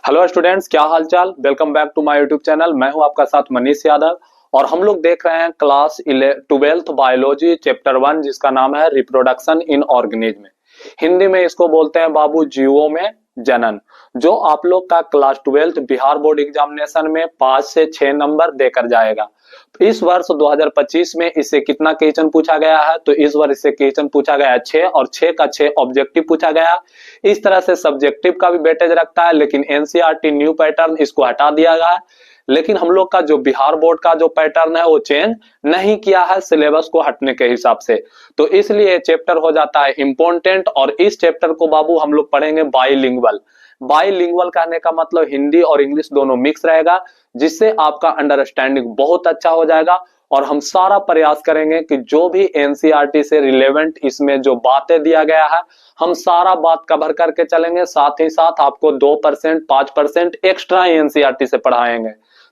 Hello students, क्या हाल चाल। Welcome back to my YouTube channel. मैं हूं आपका साथ मनीष यादव और हम लोग देख रहे हैं क्लास 12th बायोलॉजी चैप्टर 1 जिसका नाम है रिप्रोडक्शन इन ऑर्गेनिज्म। हिंदी में इसको बोलते हैं बाबू जीवों में जनन, जो आप लोग का class 12th Bihar board examination में 5 से 6 नंबर देकर जाएगा। इस वर्ष 2025 में इससे कितना क्वेश्चन पूछा गया है, तो इस बार इससे क्वेश्चन पूछा गया है 6 और 6 का 6 ऑब्जेक्टिव पूछा गया। इस तरह से सब्जेक्टिव का भी वेटेज रखता है, लेकिन एनसीईआरटी न्यू पैटर्न इसको हटा दिया गया है। लेकिन हम लोग का जो बिहार बोर्ड का जो पैटर्न है वो चेंज नहीं किया है सिलेबस को हटने के हिसाब से, तो इसलिए चैप्टर हो जाता है इंपॉर्टेंट। और इस चैप्टर को बाबू हम लोग पढ़ेंगे बाईलिंगुअल। बाईलिंगुअल कहने का मतलब हिंदी और इंग्लिश दोनों मिक्स रहेगा, जिससे आपका अंडरस्टैंडिंग बहुत अच्छा हो जाएगा। और हम सारा प्रयास करेंगे कि जो भी एनसीईआरटी से रिलेवेंट इसमें जो बातें दिया गया है हम सारा बात कवर करके चलेंगे। साथ ही साथ आपको 2% 5% एक्स्ट्रा एनसीईआरटी से पढ़ाएंगे,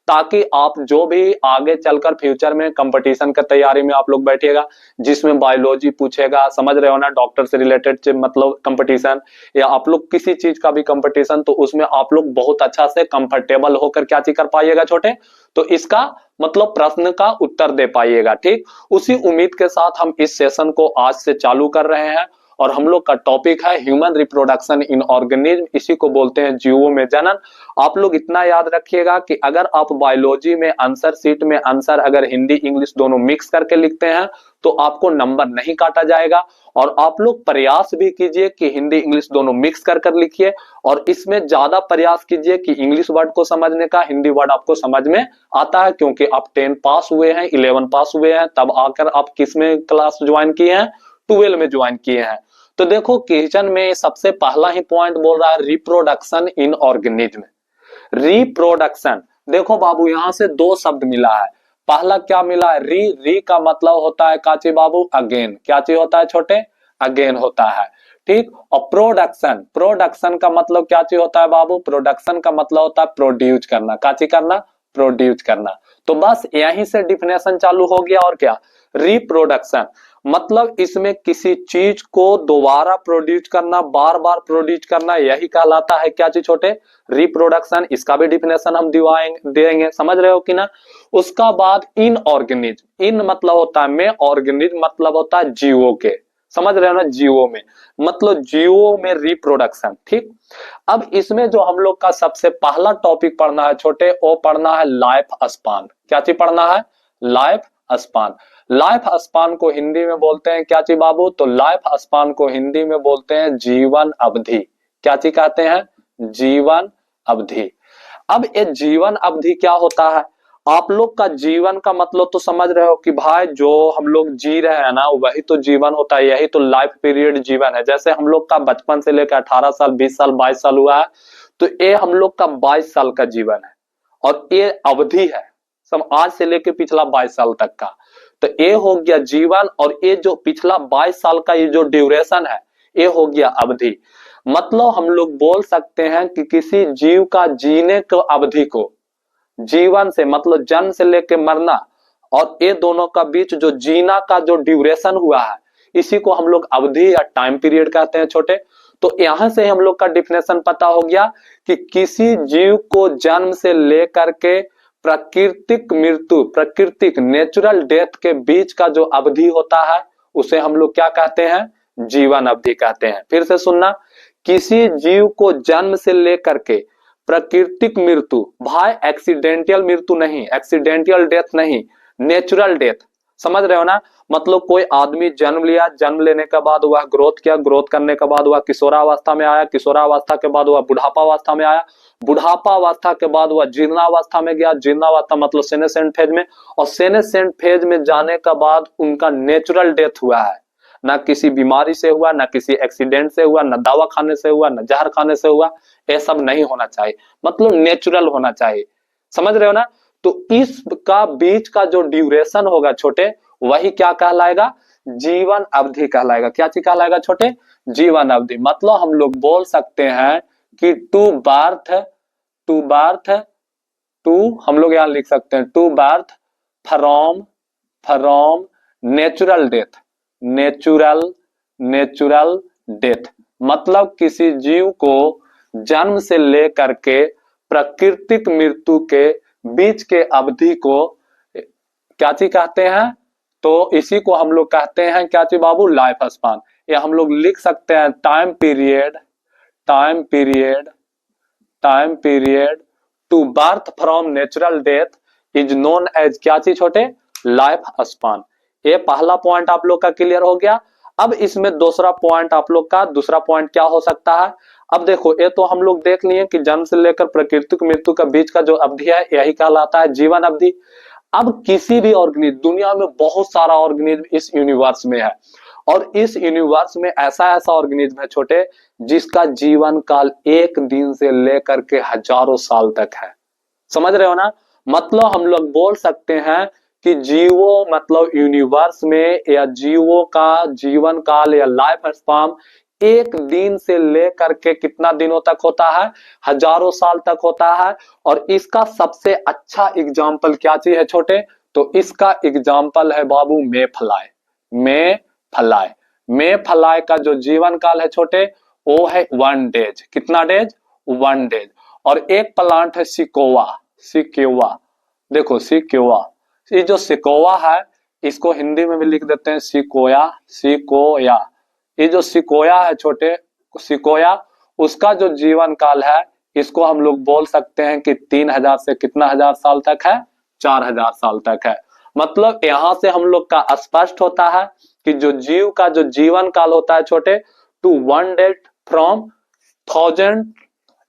ताकि आप जो भी आगे चलकर फ्यूचर में कंपटीशन की तैयारी में आप लोग बैठिएगा, जिसमें बायोलॉजी पूछेगा, समझ रहे हो ना, डॉक्टर से रिलेटेड मतलब कंपटीशन, या आप लोग किसी चीज का भी कंपटीशन, तो उसमें आप लोग बहुत अच्छा से कंफर्टेबल होकर क्या चीज कर पाइएगा छोटे, तो इसका मतलब प्रश्न का उत्तर दे पाइएगा। ठीक, उसी उम्मीद के साथ हम इस सेशन को आज से चालू कर रहे हैं और हम लोग का टॉपिक है ह्यूमन रिप्रोडक्शन इन ऑर्गेनिज्म, इसी को बोलते हैं जीवों में जनन। आप लोग इतना याद रखिएगा कि अगर आप बायोलॉजी में आंसर शीट में आंसर अगर हिंदी इंग्लिश दोनों मिक्स करके लिखते हैं तो आपको नंबर नहीं काटा जाएगा। और आप लोग प्रयास भी कीजिए कि हिंदी इंग्लिश दोनों मिक्स कर कर लिखिए, और इसमें ज्यादा प्रयास कीजिए कि इंग्लिश वर्ड को समझने का हिंदी वर्ड आपको समझ में आता है, क्योंकि आप 10 पास हुए हैं, 11 पास हुए हैं, तब आकर आप किस में क्लास ज्वाइन किए हैं, 12 में ज्वाइन किए हैं। तो देखो क्वेश्चन में सबसे पहला ही पॉइंट बोल रहा है रिप्रोडक्शन इन ऑर्गेनिज्म। रिप्रोडक्शन, देखो बाबू यहां से दो शब्द मिला है। पहला क्या मिला है, री। री का मतलब होता है काची बाबू, अगेन। क्या चीज होता है छोटे, अगेन होता है। ठीक, और प्रोडक्शन, प्रोडक्शन का मतलब क्या चीज होता है बाबू, प्रोडक्शन का मतलब होता है प्रोड्यूस करना। काची करना, प्रोड्यूस करना। तो बस यहीं से डिफिनेशन चालू हो गया। और क्या, रिप्रोडक्शन मतलब इसमें किसी चीज को दोबारा प्रोड्यूस करना, बार बार प्रोड्यूस करना, यही कहलाता है क्या चीज छोटे, रिप्रोडक्शन। इसका भी डिफिनेशन हम देंगे, समझ रहे हो कि ना। उसका बाद इन ऑर्गेनिज्म, इन मतलब होता है में, ऑर्गेनिज्म मतलब होता है जीवों के, समझ रहे हो ना, जीवों में मतलब जीवों में रिप्रोडक्शन। ठीक, अब इसमें जो हम लोग का सबसे पहला टॉपिक पढ़ना है छोटे, वो पढ़ना है लाइफ स्पान। क्या चीज पढ़ना है, लाइफ स्पान। लाइफ स्पान को हिंदी में बोलते हैं क्या चीज बाबू, तो लाइफ स्पान को हिंदी में बोलते हैं जीवन अवधि। क्या चीज कहते हैं, जीवन अवधि। अब ये जीवन अवधि क्या होता है, आप लोग का जीवन का मतलब तो समझ रहे हो कि भाई जो हम लोग जी रहे हैं ना वही तो जीवन होता है, यही तो लाइफ पीरियड जीवन है। जैसे हम लोग का बचपन से लेकर 18 साल 20 साल 22 साल हुआ है, तो ये हम लोग का 22 साल का जीवन है, और ये अवधि है सब आज से लेकर पिछला 22 साल तक का। तो ये हो गया जीवन, और ये जो पिछला 22 साल का ये जो ड्यूरेशन है ये हो गया अवधि। मतलब हम लोग बोल सकते हैं कि किसी जीव का जीने की अवधि को, जीवन से मतलब जन्म से लेकर मरना और ये दोनों का बीच जो जीना का जो ड्यूरेशन हुआ है, इसी को हम लोग अवधि या टाइम पीरियड कहते हैं छोटे। तो यहां से हम लोग का डिफिनेशन पता हो गया कि किसी जीव को जन्म से लेकर के प्राकृतिक मृत्यु, प्राकृतिक नेचुरल डेथ के बीच का जो अवधि होता है उसे हम लोग क्या कहते हैं, जीवन अवधि कहते हैं। फिर से सुनना, किसी जीव को जन्म से लेकर के प्राकृतिक मृत्यु, भाई एक्सीडेंटल मृत्यु नहीं, एक्सीडेंटल डेथ नहीं, नेचुरल डेथ, समझ रहे हो ना। मतलब कोई आदमी जन्म लिया, जन्म लेने के बाद वह ग्रोथ किया, ग्रोथ करने के बाद वह किशोरावस्था में आया, किशोरावस्था के बाद वह बुढ़ापावस्था में आया, बुढ़ापावस्था के बाद वह जीर्णावस्था में गया, जीर्णावस्था मतलब सेनेसेंट फेज में, और सेनेसेंट फेज में जाने के बाद उनका नेचुरल डेथ हुआ है। ना किसी बीमारी से हुआ, ना किसी एक्सीडेंट से हुआ, ना दवा खाने से हुआ, ना जहर खाने से हुआ, ये सब नहीं होना चाहिए, मतलब नेचुरल होना चाहिए, समझ रहे हो ना। तो इसका बीच का जो ड्यूरेशन होगा छोटे, वही क्या कहलाएगा, जीवन अवधि कहलाएगा। क्या चीज कहलाएगा छोटे, जीवन अवधि। मतलब हम लोग बोल सकते हैं कि टू बर्थ टू, हम लोग यहां लिख सकते हैं to birth from from natural death, natural natural death मतलब किसी जीव को जन्म से लेकर के प्राकृतिक मृत्यु के बीच के अवधि को क्या चीज कहते हैं? तो इसी को हम लोग कहते हैं क्या चीज बाबू? Life span. या हम लोग लिख सकते हैं time period, time period, time period to birth from natural death is known as क्या चीज छोटे? Life span. ये पहला पॉइंट आप लोग का क्लियर हो गया। अब इसमें दूसरा पॉइंट आप लोग का, दूसरा पॉइंट क्या हो सकता है? अब देखो, ये तो हम लोग देख लिए कि जन्म से लेकर प्राकृतिक मृत्यु का बीच का जो अवधि है यही कहलाता है जीवन अवधि। अब किसी भी ऑर्गेनिज्म, दुनिया में बहुत सारा ऑर्गेनिज्म इस यूनिवर्स में है, और इस यूनिवर्स में ऐसा ऐसा ऑर्गेनिज्म है छोटे जिसका जीवन काल एक दिन से लेकर के हजारों साल तक है। समझ रहे हो ना? मतलब हम लोग बोल सकते हैं कि जीवो मतलब यूनिवर्स में या जीवो का जीवन काल या लाइफ स्पान एक दिन से लेकर के कितना दिनों तक होता है? हजारों साल तक होता है। और इसका सबसे अच्छा एग्जाम्पल क्या चीज है छोटे? तो इसका एग्जाम्पल है बाबू मे फ्लाई। मे फ्लाई, मे फ्लाई का जो जीवन काल है छोटे वो है 1 डेज। कितना डेज? 1 डेज। और एक प्लांट है सिकोवा, सिकोवा, देखो सिकोवा, ये जो सिकोवा है इसको हिंदी में भी लिख देते हैं सिकोया, सिकोया। ये जो सिकोया है छोटे, सिकोया, उसका जो जीवन काल है इसको हम लोग बोल सकते हैं कि 3000 से कितना हजार साल तक है? 4000 साल तक है। मतलब यहां से हम लोग का स्पष्ट होता है कि जो जीव का जो जीवन काल होता है छोटे, टू 1 डे फ्रॉम 1000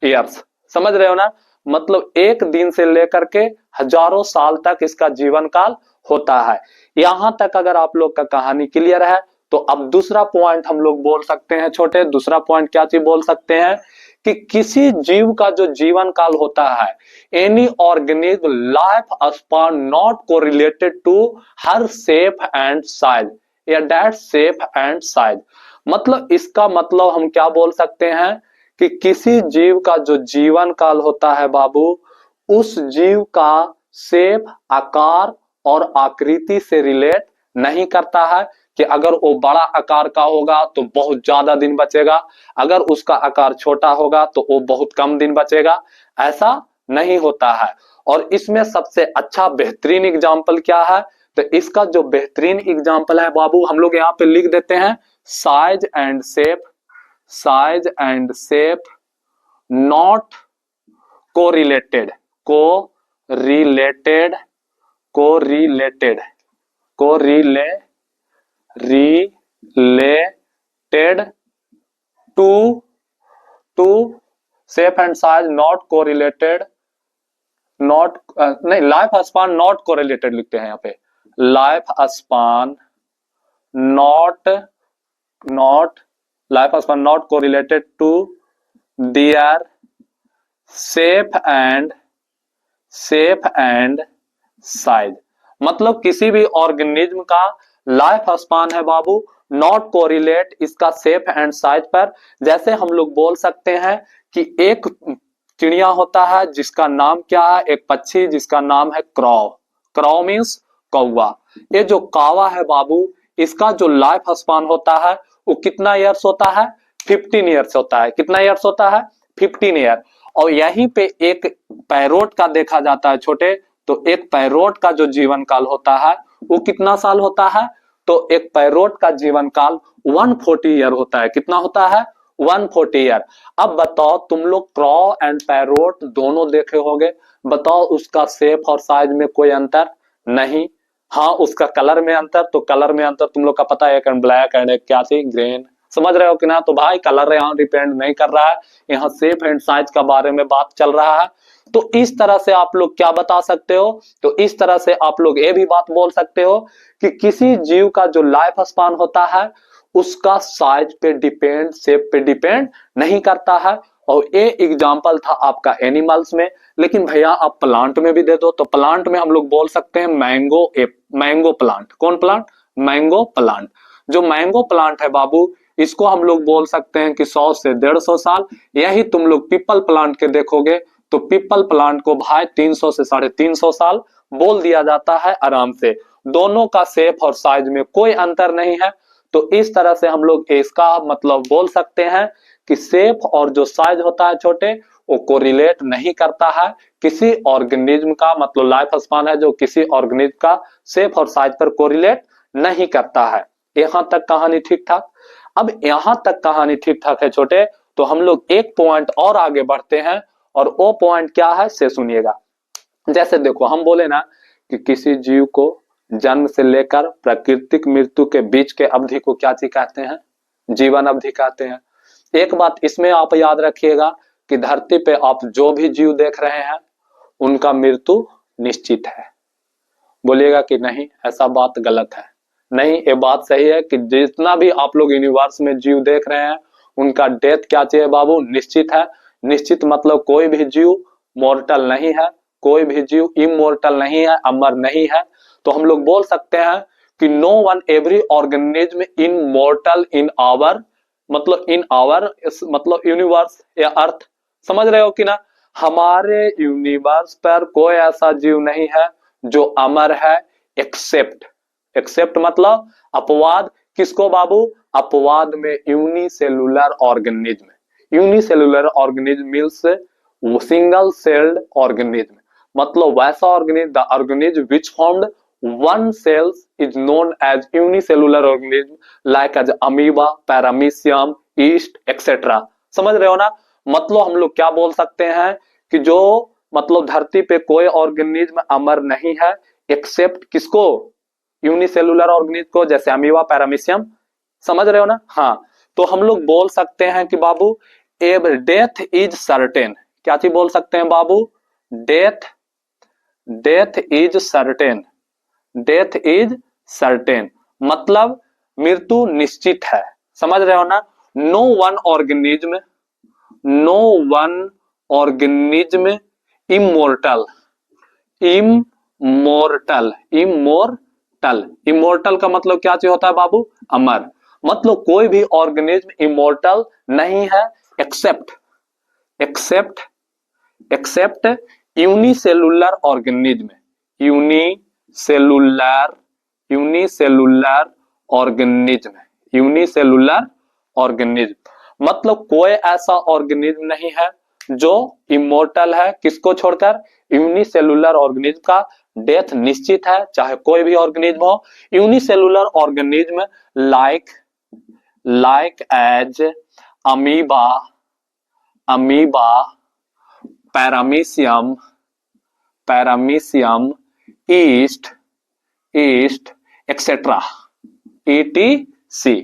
ईयर्स। समझ रहे हो ना? मतलब एक दिन से लेकर के हजारों साल तक इसका जीवन काल होता है। यहां तक अगर आप लोग का कहानी क्लियर है तो अब दूसरा पॉइंट हम लोग बोल सकते हैं छोटे। दूसरा पॉइंट क्या चीज बोल सकते हैं? कि किसी जीव का जो जीवन काल होता है, any organism life span not correlated to her shape and size या दैट शेप एंड साइज। मतलब इसका मतलब हम क्या बोल सकते हैं कि किसी जीव का जो जीवन काल होता है बाबू, उस जीव का शेप, आकार और आकृति से रिलेट नहीं करता है कि अगर वो बड़ा आकार का होगा तो बहुत ज्यादा दिन बचेगा, अगर उसका आकार छोटा होगा तो वो बहुत कम दिन बचेगा। ऐसा नहीं होता है। और इसमें सबसे अच्छा बेहतरीन एग्जाम्पल क्या है? तो इसका जो बेहतरीन एग्जाम्पल है बाबू, हम लोग यहाँ पे लिख देते हैं size and shape, size and shape not correlated, correlated, correlated, related to shape and size not correlated, not नहीं, लाइफ स्पान नॉट कोरिलेटेड लिखते हैं यहाँ पे। Life span not life span not correlated to their shape and size. मतलब किसी भी organism का life span है बाबू नॉट कोरिलेट इसका शेप एंड साइज पर। जैसे हम लोग बोल सकते हैं कि एक चिड़िया होता है जिसका नाम क्या है? एक पक्षी जिसका नाम है क्रॉव। क्रॉव मीन्स कौवा। ये जो कौवा है बाबू, इसका जो लाइफ स्पान होता है वो कितना ईयर्स होता है? 15 ईयर्स होता है। कितना ईयर्स होता है? 15 ईयर। और यहीं पे एक पैरोट का देखा जाता है छोटे, तो एक पैरोट का जो जीवन काल होता है वो कितना साल होता है? तो एक पैरोट का जीवन काल 140 ईयर होता है। कितना होता है? 140 ईयर। अब बताओ, तुम लोग क्रॉ एंड पैरोट दोनों देखे होंगे, बताओ उसका शेप और साइज में कोई अंतर? नहीं। हाँ, उसका कलर में अंतर, तो कलर में अंतर तुम लोग का पता है, एक ब्लैक एंड एक क्या थी? ग्रीन। समझ रहे हो कि ना? तो भाई कलर यहाँ डिपेंड नहीं कर रहा है, यहाँ शेप एंड साइज का बारे में बात चल रहा है। तो इस तरह से आप लोग क्या बता सकते हो? तो इस तरह से आप लोग ये भी बात बोल सकते हो कि किसी जीव का जो लाइफ स्पान होता है उसका साइज पे डिपेंड, शेप पे डिपेंड नहीं करता है। और ये एग्जाम्पल था आपका एनिमल्स में। लेकिन भैया आप प्लांट में भी दे दो, तो प्लांट में हम लोग बोल सकते हैं मैंगो मैंगो प्लांट। कौन प्लांट? Mango plant. जो मैंगो प्लांट है बाबू, इसको हम लोग बोल सकते हैं कि 100 से 150 साल। यही तुम लोग पीपल प्लांट के देखोगे तो पीपल प्लांट को भाई 300 से 350 साल बोल दिया जाता है आराम से। दोनों का शेप और साइज में कोई अंतर नहीं है। तो इस तरह से हम लोग इसका मतलब बोल सकते हैं कि शेप और जो साइज होता है छोटे वो कोरिलेट नहीं करता है किसी ऑर्गेनिज्म का, मतलब लाइफ स्पान है जो किसी ऑर्गेनिज्म का शेप और साइज पर कोरिलेट नहीं करता है। यहां तक कहानी ठीक ठाक। अब यहां तक कहानी ठीक ठाक है छोटे, तो हम लोग एक पॉइंट और आगे बढ़ते हैं, और वो पॉइंट क्या है से सुनिएगा। जैसे देखो हम बोले ना कि किसी जीव को जन्म से लेकर प्राकृतिक मृत्यु के बीच के अवधि को क्या चीज कहते हैं, जीवन अवधि कहते हैं। एक बात इसमें आप याद रखिएगा कि धरती पे आप जो भी जीव देख रहे हैं उनका मृत्यु निश्चित है। बोलिएगा कि नहीं ऐसा बात गलत है। नहीं, ये बात सही है कि जितना भी आप लोग यूनिवर्स में जीव देख रहे हैं उनका डेथ क्या चाहिए बाबू, निश्चित है। निश्चित मतलब कोई भी जीव मॉर्टल नहीं है, कोई भी जीव इमॉर्टल नहीं है, अमर नहीं है। तो हम लोग बोल सकते हैं कि no one every organism immortal in our, मतलब इन आवर मतलब यूनिवर्स या अर्थ, समझ रहे हो कि ना। हमारे यूनिवर्स पर कोई ऐसा जीव नहीं है जो अमर है, एक्सेप्ट, एक्सेप्ट मतलब अपवाद, किसको बाबू, अपवाद में unicellular organism. Unicellular organism means single celled organism, मतलब वैसा organism, the organism which formed one cells is known as unicellular organism like as amoeba, paramecium, yeast et cetera. समझ रहे हो ना। मतलब हम लोग क्या बोल सकते हैं कि जो मतलब धरती पे कोई ऑर्गेनिज्म अमर नहीं है एक्सेप्ट किसको, यूनिसेलुलर ऑर्गेनिज्म को, जैसे अमीबा, पैरामीशियम। समझ रहे हो ना। हाँ, तो हम लोग बोल सकते हैं कि बाबू एव डेथ इज सर्टेन। क्या चीज बोल सकते हैं बाबू, death, death is certain, death is certain मतलब मृत्यु निश्चित है। समझ रहे हो ना। No one organism, no one organism immortal, immortal, immortal, immortal का मतलब क्या चीज होता है बाबू, अमर। मतलब कोई भी ऑर्गेनिज्म इमोर्टल नहीं है except, except, except unicellular organism, unicellular, unicellular organism, unicellular organism मतलब कोई ऐसा ऑर्गेनिज्म नहीं है जो इमोर्टल है, किसको छोड़कर, यूनिसेलुलर ऑर्गेनिज्म का डेथ निश्चित है चाहे कोई भी ऑर्गेनिज्म हो। Unicellular organism like, like as amoeba, amoeba, paramecium, paramecium, yeast, yeast et cetera, ETC।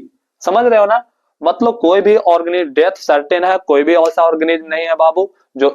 समझ रहे हो ना। मतलब कोई भी ऑर्गेनिज्म डेथ सर्टेन है, कोई भी ऐसा ऑर्गेनिज्म नहीं है बाबू जो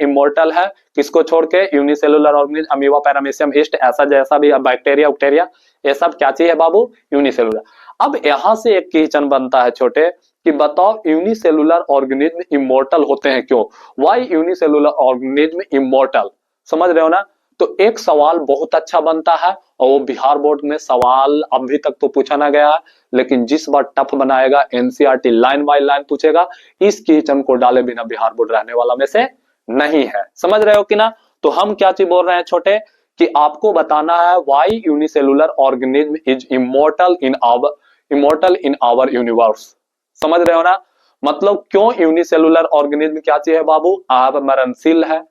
इमोर्टल है, किसको छोड़ के, unicellular organism, amoeba, paramecium, east, ऐसा जैसा भी बैक्टीरिया उक्टेरिया, ये सब क्या चीज है बाबू, यूनिसेलुलर। अब यहां से एक क्वेश्चन बनता है छोटे कि बताओ यूनिसेलुलर ऑर्गेनिज्म इमोर्टल होते हैं क्यों, व्हाई यूनिसेलुलर ऑर्गेनिज्म इमोर्टल। समझ रहे हो ना। तो एक सवाल बहुत अच्छा बनता है और वो बिहार बोर्ड में सवाल अभी तक तो पूछा ना गया है, लेकिन जिस बार टफ बनाएगा एनसीईआरटी लाइन बाय लाइन पूछेगा, इस क्वेश्चन को डाले बिना बिहार बोर्ड रहने वाला में से नहीं है। समझ रहे हो कि ना। तो हम क्या चीज बोल रहे हैं छोटे कि आपको बताना है why unicellular organism is immortal in our, immortal in our universe. समझ रहे हो ना। मतलब क्यों यूनिसेलुलर ऑर्गेनिज्म क्या चीज है बाबू, अमरणशील है।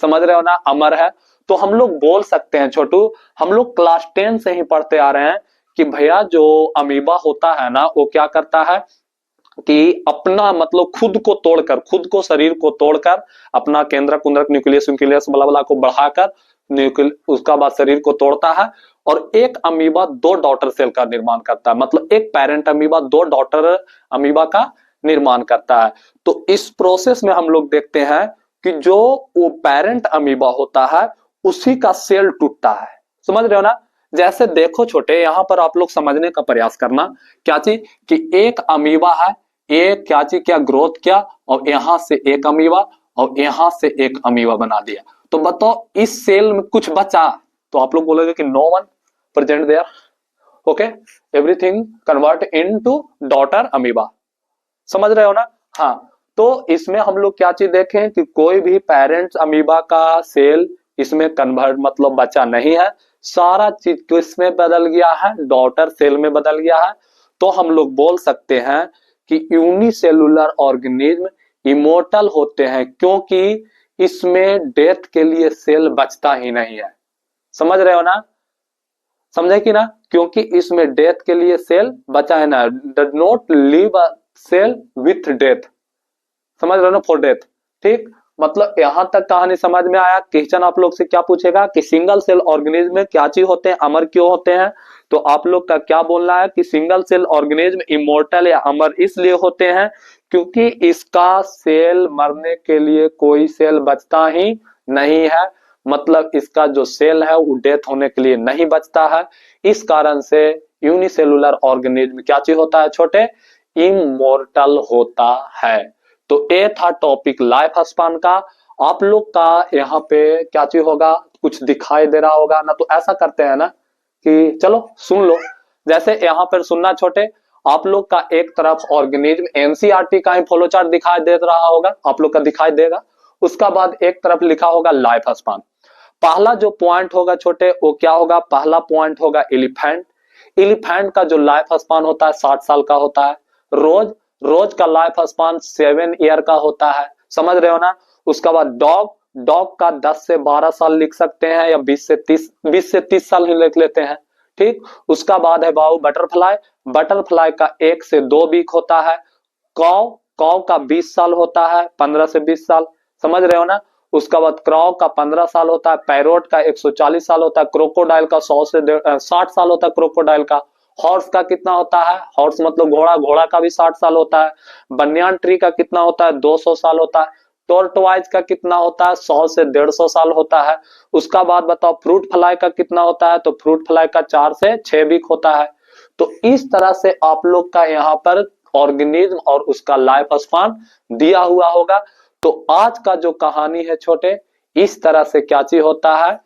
समझ रहे हो ना, अमर है। तो हम लोग बोल सकते हैं छोटू, हम लोग क्लास 10 से ही पढ़ते आ रहे हैं कि भैया जो अमीबा होता है ना वो क्या करता है कि अपना मतलब खुद को तोड़कर, खुद को शरीर को तोड़कर अपना केंद्रक कुंद्रक न्यूक्लियस न्यूक्लियस बला को बढ़ाकर उसका बाद शरीर को तोड़ता है, और एक अमीबा 2 डॉटर सेल का निर्माण करता है, मतलब एक पेरेंट अमीबा 2 डॉटर अमीबा का निर्माण करता है। तो इस प्रोसेस में हम लोग देखते हैं कि जो वो पेरेंट अमीबा होता है उसी का सेल टूटता है। समझ रहे हो ना। जैसे देखो छोटे, यहां पर आप लोग समझने का प्रयास करना, क्या चीज कि एक अमीबा है, एक क्या चीज, क्या ग्रोथ किया और यहां से एक अमीबा और यहां से एक अमीबा बना दिया। तो बताओ इस सेल में कुछ बचा, तो आप लोग बोलोगे कि no one present there, okay, everything convert into daughter amoeba. समझ रहे हो ना। हाँ, तो इसमें हम लोग क्या चीज देखें कि कोई भी पेरेंट्स अमीबा का सेल इसमें कन्वर्ट मतलब बचा नहीं है, सारा चीज किसमें बदल गया है, डॉटर सेल में बदल गया है। तो हम लोग बोल सकते हैं कि यूनिसेलुलर ऑर्गेनिज्म इमोर्टल होते हैं क्योंकि इसमें डेथ के लिए सेल बचता ही नहीं है। समझ रहे हो ना, समझे कि ना, क्योंकि इसमें डेथ के लिए सेल बचा है ना, does not leave a cell with death, समझ रहे हो ना, फॉर डेथ। ठीक, मतलब यहां तक कहानी समझ में आया। क्वेश्चन आप लोग से क्या पूछेगा कि सिंगल सेल ऑर्गेनिज्म में क्या चीज होते हैं, अमर क्यों होते हैं, तो आप लोग का क्या बोलना है कि सिंगल सेल ऑर्गेनिज्म इमोर्टल या अमर इसलिए होते हैं क्योंकि इसका सेल मरने के लिए कोई सेल बचता ही नहीं है, मतलब इसका जो सेल है वो डेथ होने के लिए नहीं बचता है। इस कारण से यूनिसेलुलर ऑर्गेनिज्म क्या चीज होता है छोटे, इमोर्टल होता है। तो ये था टॉपिक लाइफ स्पान का। आप लोग का यहाँ पे क्या चीज होगा, कुछ दिखाई दे रहा होगा ना, तो ऐसा करते हैं ना कि चलो सुन लो, जैसे यहाँ पर सुनना छोटे, आप लोग का एक तरफ ऑर्गेनिज्म एनसीईआरटी का ही फ्लो चार्ट दिखाई दे रहा होगा, आप लोग का दिखाई देगा, उसका बाद एक तरफ लिखा होगा लाइफ स्पान। पहला जो पॉइंट होगा छोटे वो क्या होगा, पहला पॉइंट होगा एलिफेंट। एलिफेंट का जो लाइफ स्पान होता है 60 साल का होता है। रोज, रोज का लाइफ स्पान 7 ईयर का होता है, समझ रहे हो ना। उसका बाद डॉग, डॉग का 10 से 12 साल लिख सकते हैं या 20 से 30 साल ही लिख लेते हैं। ठीक, उसका बाद है बाबू बटरफ्लाई, बटरफ्लाई का 1 से 2 वीक होता है। कौ, कौ का 20 साल होता है, 15 से 20 साल, समझ रहे हो ना। उसका बाद क्रॉ का 15 साल होता है, पैरोट का 140 साल होता है, क्रोकोडाइल का 100 से 60 साल होता है क्रोकोडाइल का। हॉर्स का कितना होता है, हॉर्स मतलब घोड़ा, घोड़ा का भी 60 साल होता है। बनियान ट्री का कितना होता है, 200 साल होता है। टोर्टवाइज का कितना होता है, 100 से 150 साल होता है। उसका बाद बताओ फ्रूट फ्लाई का कितना होता है, तो फ्रूट फ्लाई का 4 से 6 वीक होता है। तो इस तरह से आप लोग का यहाँ पर ऑर्गेनिज्म और उसका लाइफ स्पान दिया हुआ होगा। तो आज का जो कहानी है छोटे, इस तरह से क्या चीज होता है,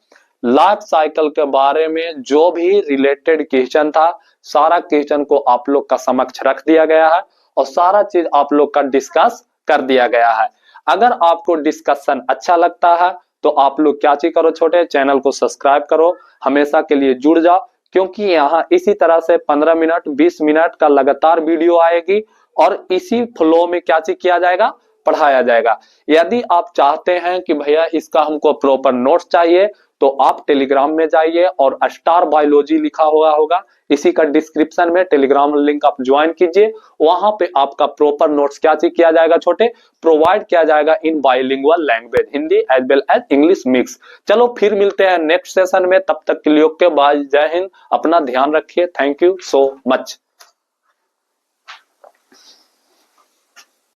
लाइफ साइकिल के बारे में जो भी रिलेटेड क्वेश्चन था, सारा क्वेश्चन को आप लोग का समक्ष रख दिया गया है और सारा चीज आप लोग का डिस्कस कर दिया गया है। अगर आपको डिस्कशन अच्छा लगता है तो आप लोग क्या चीज करो छोटे, चैनल को सब्सक्राइब करो, हमेशा के लिए जुड़ जाओ, क्योंकि यहाँ इसी तरह से 15 मिनट 20 मिनट का लगातार वीडियो आएगी और इसी फ्लो में क्या चीज किया जाएगा, पढ़ाया जाएगा। यदि आप चाहते हैं कि भैया इसका हमको प्रॉपर नोट्स चाहिए तो आप टेलीग्राम में जाइए और स्टार बायोलॉजी लिखा हुआ होगा, इसी का डिस्क्रिप्शन में टेलीग्राम लिंक आप ज्वाइन कीजिए, वहां पे आपका प्रॉपर नोट्स क्या चीज किया जाएगा छोटे, प्रोवाइड किया जाएगा in bilingual language, Hindi as well as English mix. चलो फिर मिलते हैं नेक्स्ट सेशन में, तब तक के लिए ओके बाय, जय हिंद, अपना ध्यान रखिए, थैंक यू सो मच।